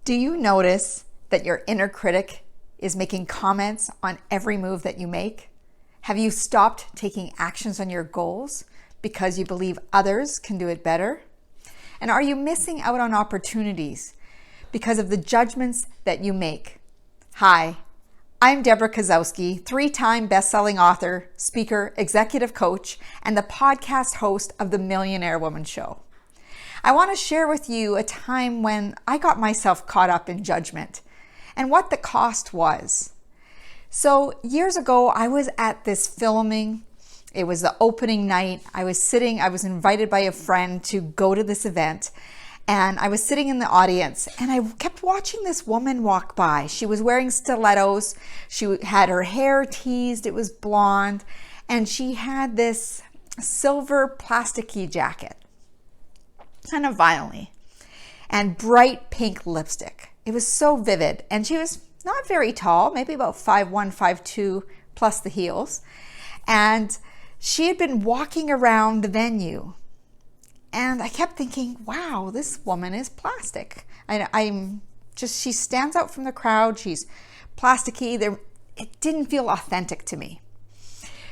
Do you notice that your inner critic is making comments on every move that you make? Have you stopped taking actions on your goals because you believe others can do it better? And are you missing out on opportunities because of the judgments that you make? Hi, I'm Debra Kasowski, 3-time best-selling author, speaker, executive coach, and the podcast host of the Millionaire Woman Show. I want to share with you a time when I got myself caught up in judgment and what the cost was. So years ago, I was at this filming. It was the opening night. I was invited by a friend to go to this event, and I was sitting in the audience, and I kept watching this woman walk by. She was wearing stilettos. She had her hair teased. It was blonde, and she had this silver plasticky jacket, kind of violently, and bright pink lipstick. It was so vivid, and she was not very tall, maybe about 5'1", 5'2", plus the heels, and she had been walking around the venue, and I kept thinking, wow, this woman is plastic. She stands out from the crowd. She's plasticky. It didn't feel authentic to me.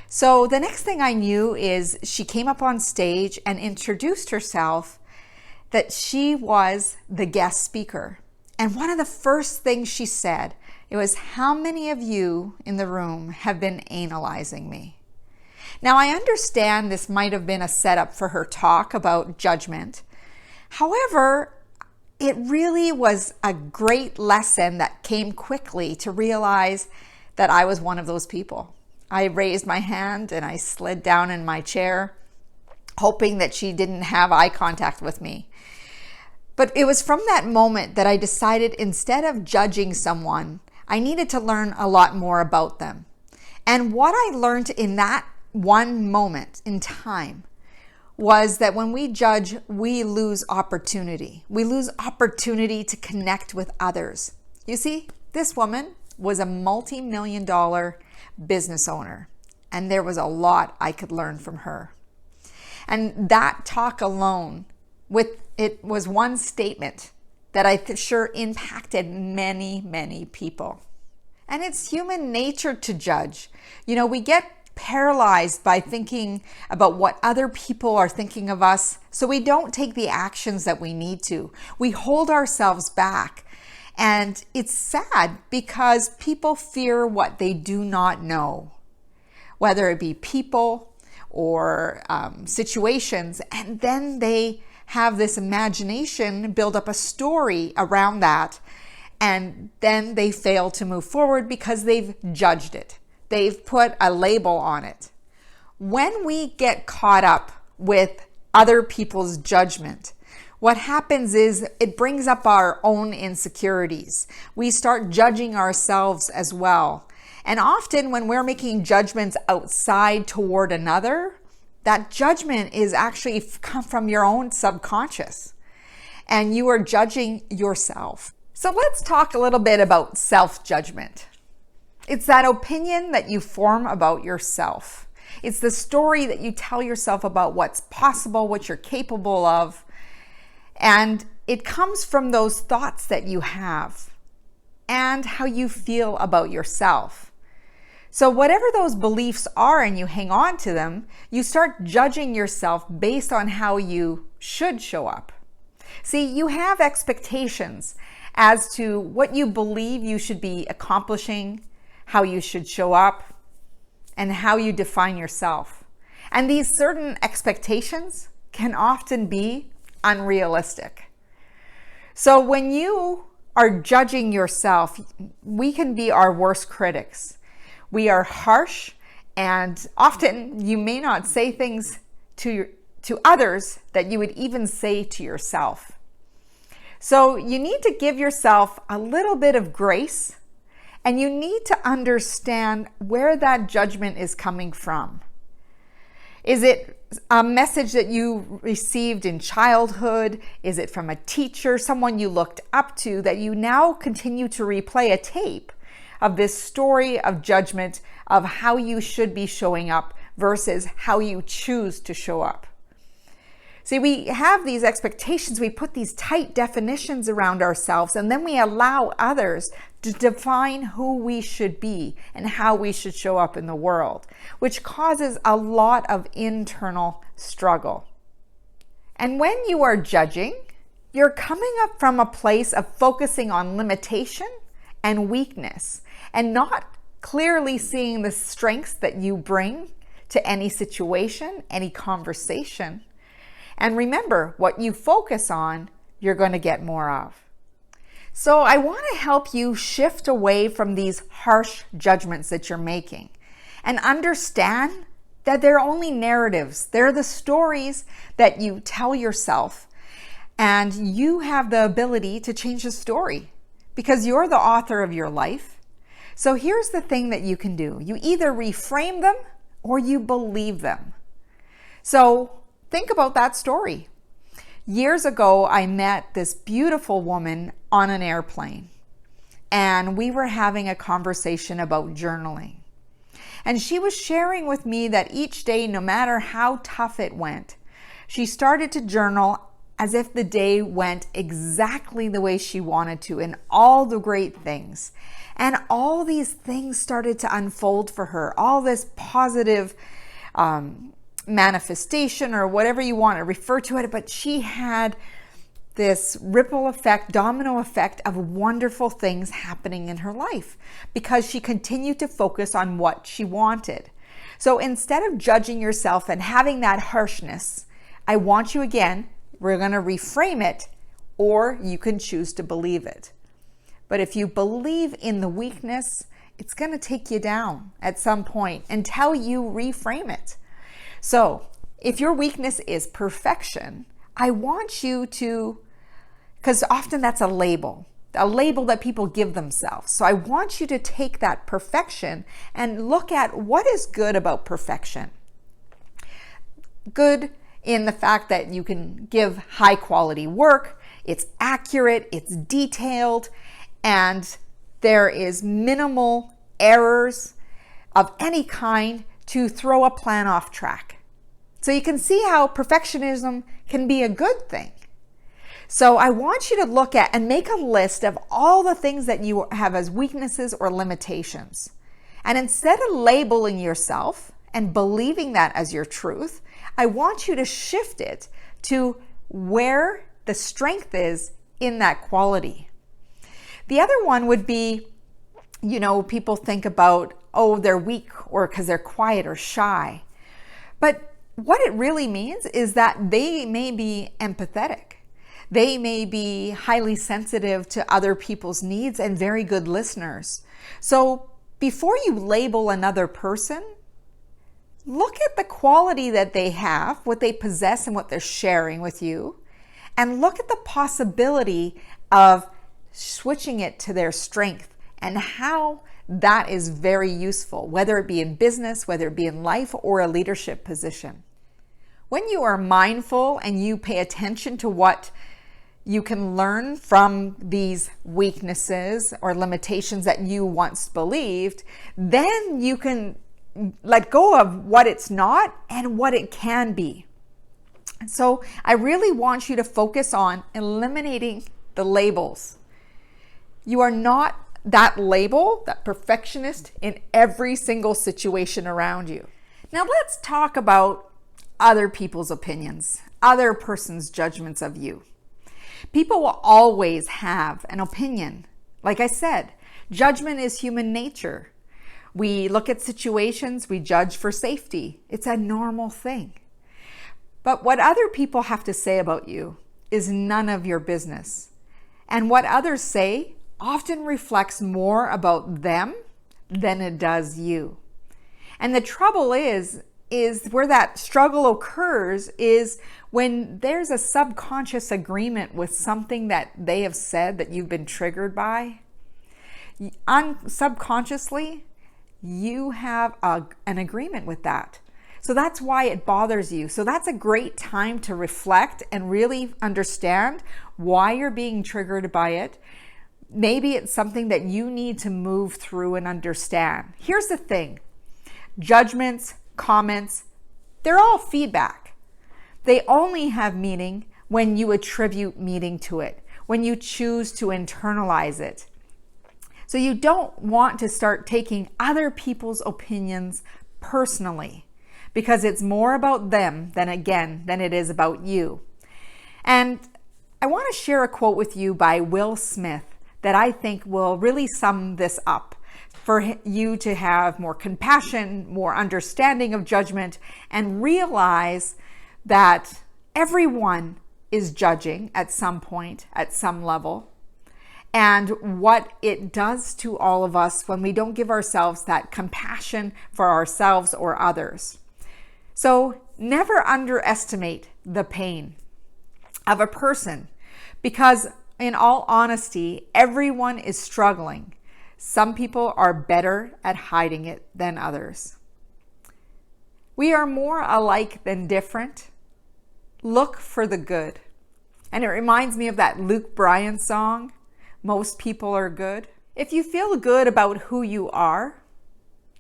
So the next thing I knew is she came up on stage and introduced herself that she was the guest speaker. And one of the first things she said, it was, how many of you in the room have been analyzing me? Now, I understand this might have been a setup for her talk about judgment. However, it really was a great lesson that came quickly to realize that I was one of those people. I raised my hand and I slid down in my chair, hoping that she didn't have eye contact with me. But it was from that moment that I decided, instead of judging someone, I needed to learn a lot more about them. And what I learned in that one moment in time was that when we judge, we lose opportunity. We lose opportunity to connect with others. You see, this woman was a multi-million-dollar business owner, and there was a lot I could learn from her. And that talk alone, it was one statement that I sure impacted many, many people. And it's human nature to judge. You know, we get paralyzed by thinking about what other people are thinking of us, so we don't take the actions that we need to. We hold ourselves back. And it's sad because people fear what they do not know, whether it be people or situations, and then they have this imagination, build up a story around that, and then they fail to move forward because they've judged it. They've put a label on it. When we get caught up with other people's judgment, what happens is it brings up our own insecurities. We start judging ourselves as well. And often when we're making judgments outside toward another, that judgment is actually come from your own subconscious, and you are judging yourself. So let's talk a little bit about self-judgment. It's that opinion that you form about yourself. It's the story that you tell yourself about what's possible, what you're capable of, and it comes from those thoughts that you have and how you feel about yourself. So whatever those beliefs are and you hang on to them, you start judging yourself based on how you should show up. See, you have expectations as to what you believe you should be accomplishing, how you should show up, and how you define yourself. And these certain expectations can often be unrealistic. So when you are judging yourself, we can be our worst critics. We are harsh, and often you may not say things to others that you would even say to yourself. So you need to give yourself a little bit of grace, and you need to understand where that judgment is coming from. Is it a message that you received in childhood? Is it from a teacher, someone you looked up to, that you now continue to replay a tape of this story of judgment of how you should be showing up versus how you choose to show up? See, we have these expectations, we put these tight definitions around ourselves, and then we allow others to define who we should be and how we should show up in the world, which causes a lot of internal struggle. And when you are judging, you're coming up from a place of focusing on limitation and weakness and not clearly seeing the strengths that you bring to any situation, any conversation. And remember, what you focus on, you're going to get more of. So I want to help you shift away from these harsh judgments that you're making and understand that they're only narratives. They're the stories that you tell yourself, and you have the ability to change the story because you're the author of your life. So here's the thing that you can do. You either reframe them or you believe them. So think about that story. Years ago, I met this beautiful woman on an airplane, and we were having a conversation about journaling. And she was sharing with me that each day, no matter how tough it went, she started to journal as if the day went exactly the way she wanted to, and all the great things. And all these things started to unfold for her, all this positive manifestation, or whatever you want to refer to it, but she had this ripple effect, domino effect of wonderful things happening in her life because she continued to focus on what she wanted. So instead of judging yourself and having that harshness, I want you again, we're going to reframe it, or you can choose to believe it. But if you believe in the weakness, it's going to take you down at some point until you reframe it. So if your weakness is perfection, I want you to, because often that's a label that people give themselves. So I want you to take that perfection and look at what is good about perfection. Good in the fact that you can give high quality work, it's accurate, it's detailed, and there is minimal errors of any kind to throw a plan off track. So you can see how perfectionism can be a good thing. So I want you to look at and make a list of all the things that you have as weaknesses or limitations. And instead of labeling yourself and believing that as your truth, I want you to shift it to where the strength is in that quality. The other one would be, people think about, they're weak or because they're quiet or shy. But what it really means is that they may be empathetic. They may be highly sensitive to other people's needs and very good listeners. So before you label another person, look at the quality that they have, what they possess and what they're sharing with you, and look at the possibility of switching it to their strength and how that is very useful, whether it be in business, whether it be in life, or a leadership position. When you are mindful and you pay attention to what you can learn from these weaknesses or limitations that you once believed, then you can let go of what it's not and what it can be. So I really want you to focus on eliminating the labels. You are not that label, that perfectionist in every single situation around you. Now let's talk about other people's opinions, other person's judgments of you. People will always have an opinion. Like I said, judgment is human nature. We look at situations, we judge for safety. It's a normal thing. But what other people have to say about you is none of your business. And what others say often reflects more about them than it does you. And the trouble is where that struggle occurs is when there's a subconscious agreement with something that they have said that you've been triggered by. Subconsciously, you have an agreement with that. So that's why it bothers you. So that's a great time to reflect and really understand why you're being triggered by it. Maybe it's something that you need to move through and understand. Here's the thing. Judgments, comments, they're all feedback. They only have meaning when you attribute meaning to it, when you choose to internalize it. So you don't want to start taking other people's opinions personally, because it's more about them than it is about you. And I want to share a quote with you by Will Smith that I think will really sum this up, for you to have more compassion, more understanding of judgment, and realize that everyone is judging at some point, at some level, and what it does to all of us when we don't give ourselves that compassion for ourselves or others. So never underestimate the pain of a person, because in all honesty, everyone is struggling. Some people are better at hiding it than others. We are more alike than different. Look for the good. And it reminds me of that Luke Bryan song, Most People Are Good. If you feel good about who you are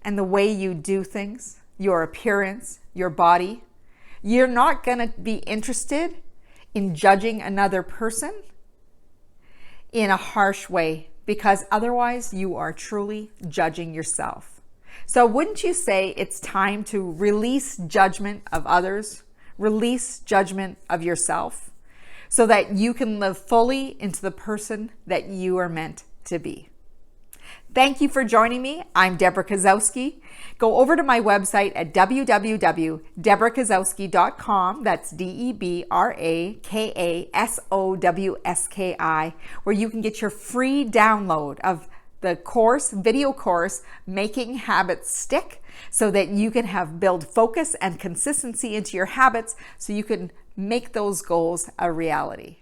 and the way you do things, your appearance, your body, you're not going to be interested in judging another person in a harsh way, because otherwise you are truly judging yourself. So wouldn't you say it's time to release judgment of others, release judgment of yourself, so that you can live fully into the person that you are meant to be? Thank you for joining me. I'm Debra Kasowski. Go over to my website at www.debrakasowski.com. That's DebraKasowski, where you can get your free download of the video course, Making Habits Stick, so that you can build focus and consistency into your habits, so you can make those goals a reality.